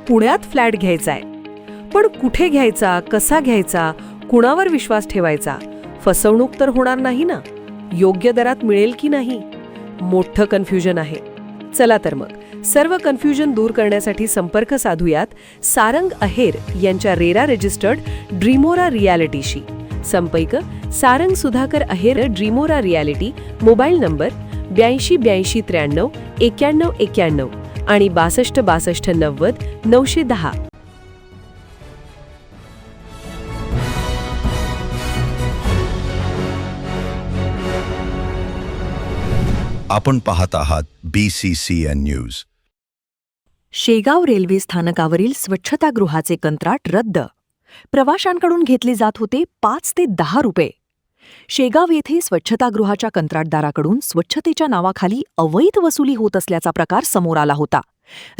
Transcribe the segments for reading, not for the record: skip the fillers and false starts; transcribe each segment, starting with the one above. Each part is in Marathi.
पुण्यात फ्लॅट घ्यायचा आहे. पण कुठे घ्यायचा, कसा घ्यायचा, कुणावर विश्वास ठेवायचा? फसवणूक तर होणार नाही ना? योग्य दरात मिळेल की नाही? मोठं कन्फ्युजन आहे. चला तर मग सर्व कन्फ्युजन दूर करण्यासाठी संपर्क साधूयात सारंग अहेर यांच्या रेरा रजिस्टर्ड ड्रीमोरा रियालिटीशी. संपर्क सारंग सुधाकर अहेर, ड्रीमोरा रियालिटी. मोबाईल नंबर 82 83 93 91 आणि 62 62 90 910. आपण पाहत आहात BCCN न्यूज. शेगाव रेल्वे स्थानकावरील स्वच्छतागृहाचे कंत्राट रद्द. प्रवाशांकडून घेतले जात होते 5 ते 10 रुपये. शेगाव येथे स्वच्छतागृहाच्या कंत्राटदाराकडून स्वच्छतेच्या नावाखाली अवैध वसुली होत असल्याचा प्रकार समोर आला होता.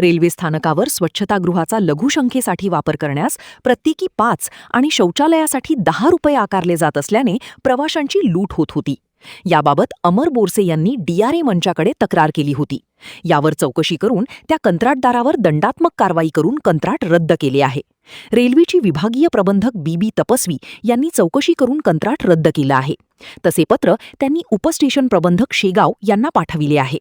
रेल्वे स्थानकावर स्वच्छतागृहाचा लघुशंख्येसाठी वापर करण्यास प्रत्येकी 5 आणि शौचालयासाठी 10 रुपये आकारले जात असल्याने प्रवाशांची लूट होत होती. याबाबत अमर बोरसे यांनी DRA मंचाकडे तक्रार केली होती. यावर चौकशी करून त्या कंत्राटदारावर दंडात्मक कारवाई करून कंत्राट रद्द केले आहे. रेल्वेची विभागीय प्रबंधक BB तपस्वी यांनी चौकशी करून कंत्राट रद्द केलं आहे. तसे पत्र त्यांनी उपस्टेशन प्रबंधक शेगाव यांना पाठविले आहे.